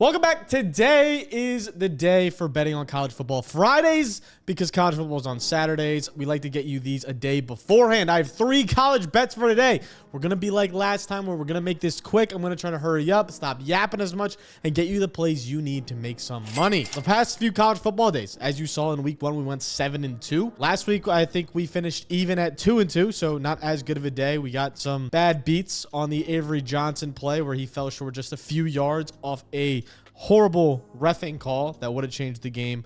Welcome back. Today is the day for betting on college football. Fridays, because college football is on Saturdays, we like to get you these a day beforehand. I have 3 college bets for today. We're going to be like last time where we're going to make this quick. I'm going to try to hurry up, stop yapping as much, and get you the plays you need to make some money. The past few college football days, as you saw in week 1, we went 7-2. Last week, I think we finished even at 2-2, so not as good of a day. We got some bad beats on the Avery Johnson play where he fell short just a few yards off a horrible reffing call that would have changed the game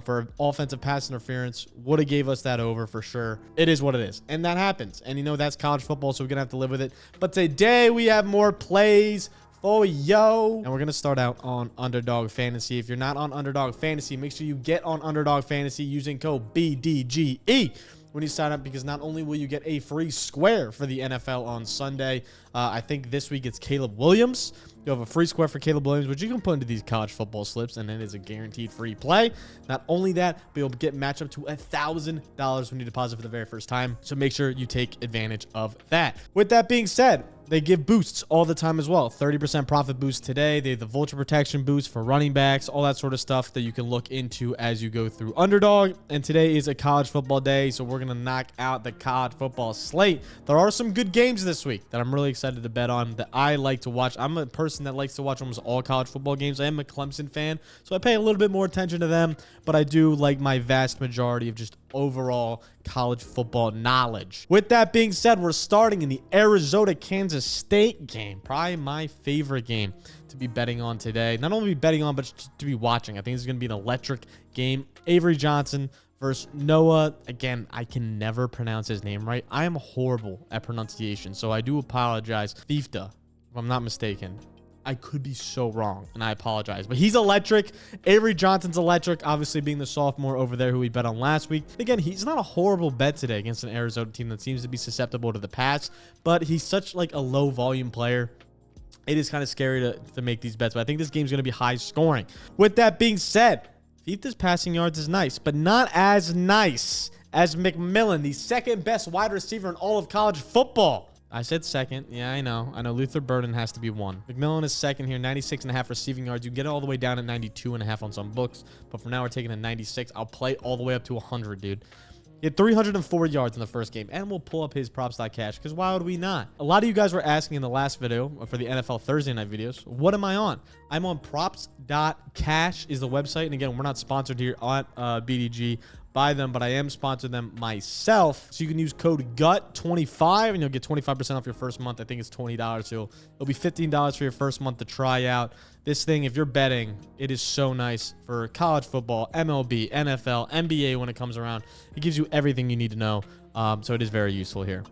for offensive pass interference. Would have gave us that over for sure. It is what it is, and that happens. And you know that's college football, so we're gonna have to live with it. But today we have more plays for yo, and we're gonna start out on Underdog Fantasy. If you're not on Underdog Fantasy, make sure you get on Underdog Fantasy using code BDGE when you sign up, because not only will you get a free square for the NFL on Sunday, I think this week it's Caleb Williams. You'll have a free square for Caleb Williams, which you can put into these college football slips, and it is a guaranteed free play. Not only that, but you'll get matched up to $1,000 when you deposit for the very first time. So make sure you take advantage of that. With that being said, they give boosts all the time as well. 30% profit boost today. They have the vulture protection boost for running backs, all that sort of stuff that you can look into as you go through Underdog. And today is a college football day, so we're going to knock out the college football slate. There are some good games this week that I'm really excited to bet on, that I like to watch. I'm a person that likes to watch almost all college football games. I am a Clemson fan, so I pay a little bit more attention to them, but I do like my vast majority of just overall college football knowledge. With that being said, we're starting in the Arizona-Kansas State game. Probably my favorite game to be betting on today. Not only be betting on, but to be watching. I think this is going to be an electric game. Avery Johnson versus Noah. Again, I can never pronounce his name right. I am horrible at pronunciation, so I do apologize. Fifta, if I'm not mistaken. I could be so wrong, and I apologize. But he's electric. Avery Johnson's electric, obviously being the sophomore over there who we bet on last week. Again, he's not a horrible bet today against an Arizona team that seems to be susceptible to the pass, but he's such like a low-volume player. It is kind of scary to make these bets, but I think this game's going to be high scoring. With that being said, Fifta's passing yards is nice, but not as nice as McMillan, the second best wide receiver in all of college football. I said second. Yeah, I know. Luther Burden has to be 1. McMillan is second here, 96.5 receiving yards. You can get it all the way down at 92.5 on some books, but for now we're taking a 96. I'll play all the way up to 100, dude. He had 304 yards in the first game, and we'll pull up his props.cash, because why would we not? A lot of you guys were asking in the last video for the NFL Thursday night videos, what am I on? I'm on props.cash is the website, and again, we're not sponsored here on BDG by them, but I am sponsoring them myself. So you can use code GUT25 and you'll get 25% off your first month. I think it's $20. So it'll be $15 for your first month to try out this thing. If you're betting, it is so nice for college football, MLB, NFL, NBA when it comes around. It gives you everything you need to know. So it is very useful here.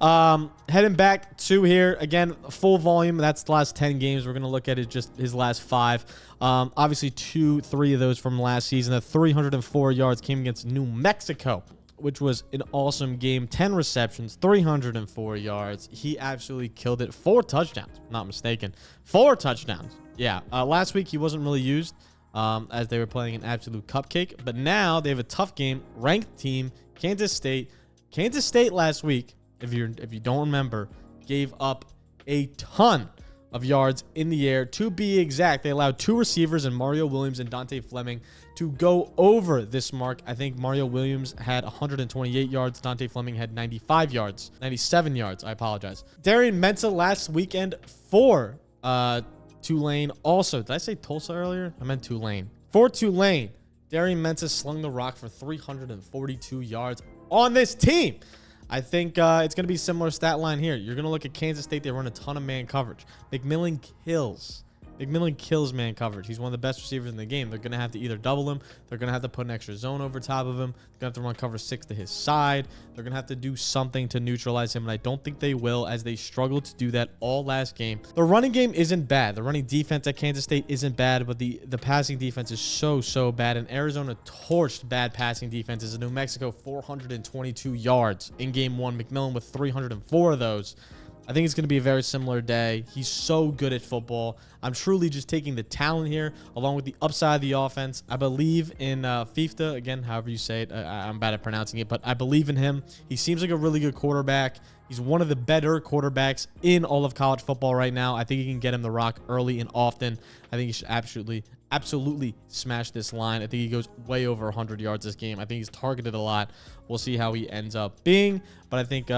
Heading back to here again, full volume. That's the last 10 games. We're going to look at it just his last 5. Obviously 2-3 of those from last season. The 304 yards came against New Mexico, which was an awesome game. 10 receptions, 304 yards. He absolutely killed it. 4 touchdowns, not mistaken. 4 touchdowns. Yeah. Last week he wasn't really used as they were playing an absolute cupcake, but now they have a tough game. Ranked team, Kansas State. Kansas State last week, if you don't remember, gave up a ton of yards in the air. To be exact, they allowed 2 receivers, and Mario Williams and Dante Fleming, to go over this mark. I think Mario Williams had 128 yards. Dante Fleming had 97 yards. I apologize. Darian Mensah last weekend for Tulane. Also, did I say Tulsa earlier? I meant Tulane. For Tulane, Darian Mensah slung the rock for 342 yards on this team. I think it's going to be a similar stat line here. You're going to look at Kansas State. They run a ton of man coverage. McMillan kills man coverage. He's one of the best receivers in the game. They're going to have to either double him. They're going to have to put an extra zone over top of him. They're going to have to run cover 6 to his side. They're going to have to do something to neutralize him, and I don't think they will, as they struggled to do that all last game. The running game isn't bad. The running defense at Kansas State isn't bad, but the passing defense is so bad, and Arizona torched bad passing defenses. In New Mexico, 422 yards in game 1. McMillan with 304 of those. I think it's going to be a very similar day. He's so good at football. I'm truly just taking the talent here along with the upside of the offense. I believe in Fifta. Again, however you say it. I'm bad at pronouncing it, but I believe in him. He seems like a really good quarterback. He's one of the better quarterbacks in all of college football right now. I think you can get him the rock early and often. I think you should absolutely absolutely smash this line. I think he goes way over 100 yards this game. I think he's targeted a lot. We'll see how he ends up being, but I think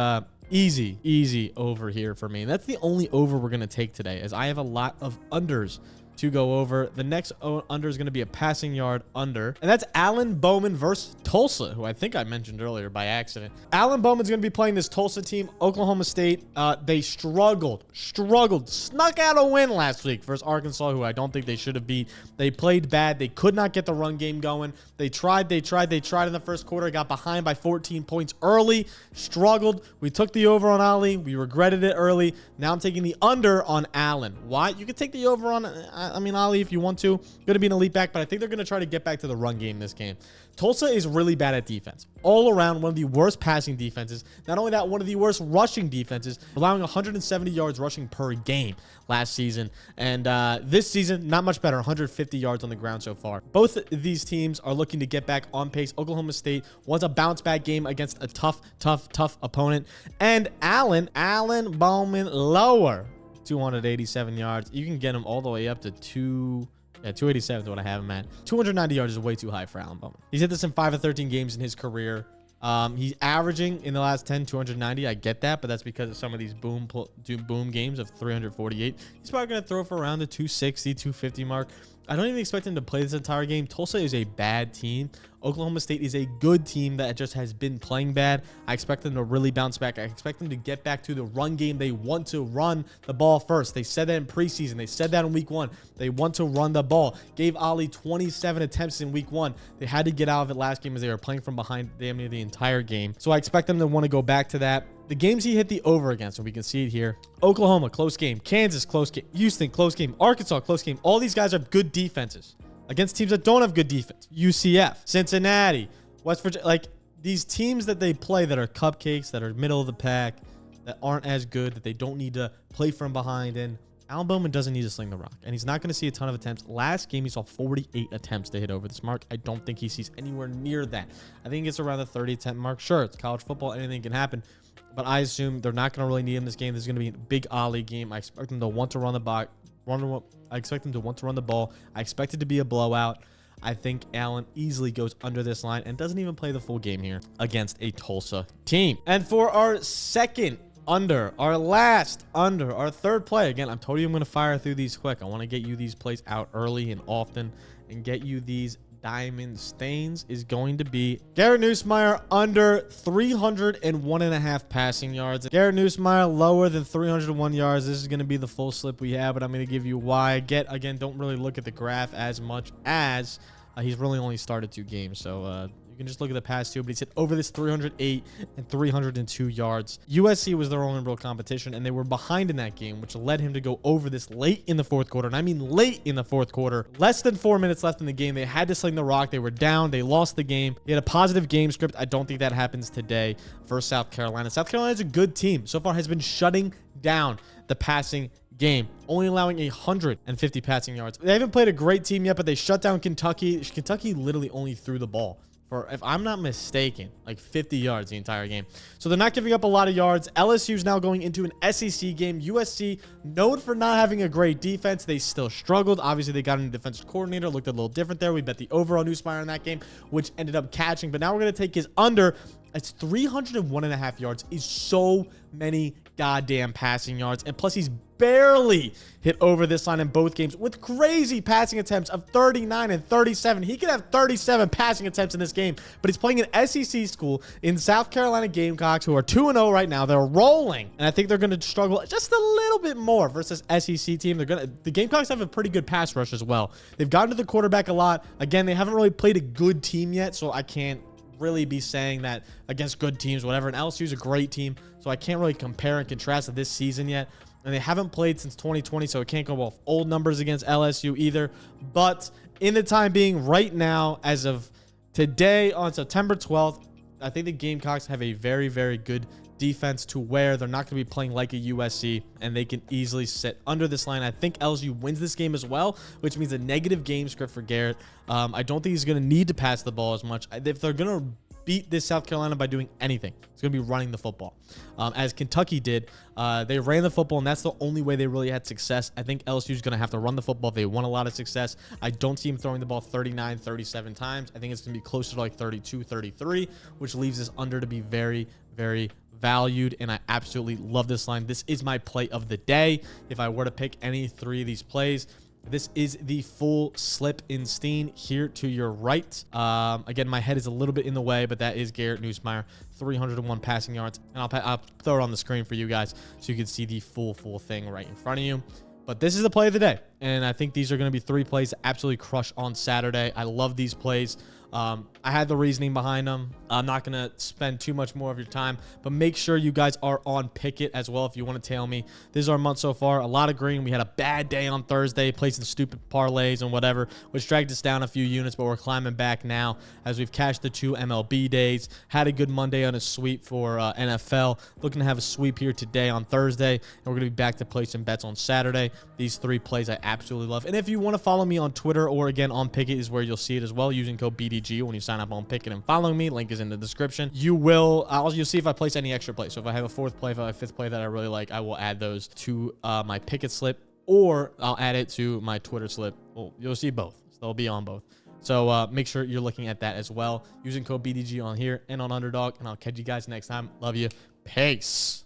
easy over here for me. And that's the only over we're going to take today, as I have a lot of unders to go over. The next under is going to be a passing yard under, and that's Alan Bowman versus Tulsa, who I think I mentioned earlier by accident. Alan Bowman's going to be playing this Tulsa team. Oklahoma State, they struggled, snuck out a win last week versus Arkansas, who I don't think they should have beat. They played bad. They could not get the run game going. They tried in the first quarter, got behind by 14 points early, struggled. We took the over on Ali. We regretted it early. Now I'm taking the under on Allen. Why? You could take the over on, I mean, Ali, if you want to. Going to be an elite back, but I think they're going to try to get back to the run game this game. Tulsa is really bad at defense. All around, one of the worst passing defenses. Not only that, one of the worst rushing defenses, allowing 170 yards rushing per game last season. And this season, not much better, 150 yards on the ground so far. Both of these teams are looking to get back on pace. Oklahoma State wants a bounce-back game against a tough opponent. And Alan Bowman lower, 287 yards. You can get him all the way up to 287 is what I have him at. 290 yards is way too high for Alan Bowman. He's hit this in 5 of 13 games in his career. He's averaging in the last 10, 290. I get that, but that's because of some of these boom games of 348. He's probably going to throw for around the 260, 250 mark. I don't even expect him to play this entire game. Tulsa is a bad team. Oklahoma State is a good team that just has been playing bad. I expect them to really bounce back. I expect them to get back to the run game. They want to run the ball first. They said that in preseason. They said that in week 1. They want to run the ball. Gave Ali 27 attempts in week 1. They had to get out of it last game as they were playing from behind damn near the entire game. So I expect them to want to go back to that. The games he hit the over against, so we can see it here. Oklahoma, close game. Kansas, close game. Houston, close game. Arkansas, close game. All these guys are good defenses against teams that don't have good defense. UCF, Cincinnati, West Virginia. Like, these teams that they play that are cupcakes, that are middle of the pack, that aren't as good, that they don't need to play from behind. And Alan Bowman doesn't need to sling the rock, and he's not going to see a ton of attempts. Last game, he saw 48 attempts to hit over this mark. I don't think he sees anywhere near that. I think it's around the 30 attempt mark. Sure, it's college football. Anything can happen. But I assume they're not going to really need him this game. This is going to be a big Ali game. I expect them to want to run the ball. I expect them to want to run the ball. I expect it to be a blowout. I think Allen easily goes under this line and doesn't even play the full game here against a Tulsa team. And for our second under, our last under, our third play. Again, I'm going to fire through these quick. I want to get you these plays out early and often and get you these diamond stains. Is going to be Garrett Nussmeier under 301.5 passing yards. Garrett Nussmeier lower than 301 yards. This is going to be the full slip we have, but I'm going to give you why. Again, don't really look at the graph as much as he's really only started 2 games. So you can just look at the past 2, but he's hit over this 308 and 302 yards. USC was their only real competition, and they were behind in that game, which led him to go over this late in the fourth quarter. And I mean late in the fourth quarter. Less than 4 minutes left in the game. They had to sling the rock. They were down. They lost the game. He had a positive game script. I don't think that happens today for South Carolina. South Carolina is a good team. So far has been shutting down the passing game, only allowing 150 passing yards. They haven't played a great team yet, but they shut down Kentucky. Kentucky literally only threw the ball for, if I'm not mistaken, like 50 yards the entire game. So they're not giving up a lot of yards. LSU's now going into an SEC game. USC, known for not having a great defense, they still struggled. Obviously, they got a new defensive coordinator, looked a little different there. We bet the over on Nussmeier in that game, which ended up catching. But now we're going to take his under. It's 301.5 yards. Is so many goddamn passing yards. And plus, he's barely hit over this line in both games with crazy passing attempts of 39 and 37. He could have 37 passing attempts in this game, but he's playing an SEC school in South Carolina Gamecocks, who are 2-0 right now. They're rolling, and I think they're going to struggle just a little bit more versus SEC team. The Gamecocks have a pretty good pass rush as well. They've gotten to the quarterback a lot. Again, they haven't really played a good team yet, so I can't really be saying that against good teams, whatever. And LSU is a great team, so I can't really compare and contrast to this season yet. And they haven't played since 2020, so it can't go off old numbers against LSU either. But in the time being, right now, as of today on September 12th, I think the Gamecocks have a very, very good defense to where they're not going to be playing like a USC, and they can easily sit under this line. I think LSU wins this game as well, which means a negative game script for Garrett. I don't think he's going to need to pass the ball as much. If they're going to beat this South Carolina by doing anything. It's going to be running the football. As Kentucky did, they ran the football, and that's the only way they really had success. I think LSU is going to have to run the football if they want a lot of success. I don't see them throwing the ball 39, 37 times. I think it's going to be closer to like 32, 33, which leaves this under to be very, very valued, and I absolutely love this line. This is my play of the day. If I were to pick any three of these plays, this is the full slip in Steen here to your right. Again, my head is a little bit in the way, but that is Garrett Nussmeier, 301 passing yards. And I'll throw it on the screen for you guys so you can see the full thing right in front of you. But this is the play of the day, and I think these are going to be three plays that absolutely crush on Saturday. I love these plays. I had the reasoning behind them. I'm not going to spend too much more of your time, but make sure you guys are on Pickett as well if you want to tail me. This is our month so far. A lot of green. We had a bad day on Thursday, placing stupid parlays and whatever, which dragged us down a few units, but we're climbing back now as we've cashed the 2 MLB days. Had a good Monday on a sweep for NFL. Looking to have a sweep here today on Thursday, and we're going to be back to placing bets on Saturday. These three plays I absolutely love. And if you want to follow me on Twitter or, again, on Pickett is where you'll see it as well, using code BDGE when you sign up on Pickett and following me. Link is in the description. You'll see if I place any extra plays. So if I have a fourth play, if I have a fifth play that I really like, I will add those to my Pickett slip, or I'll add it to my Twitter slip. Well, you'll see both. So they'll be on both. So make sure you're looking at that as well, using code BDG on here and on Underdog. And I'll catch you guys next time. Love you. Peace.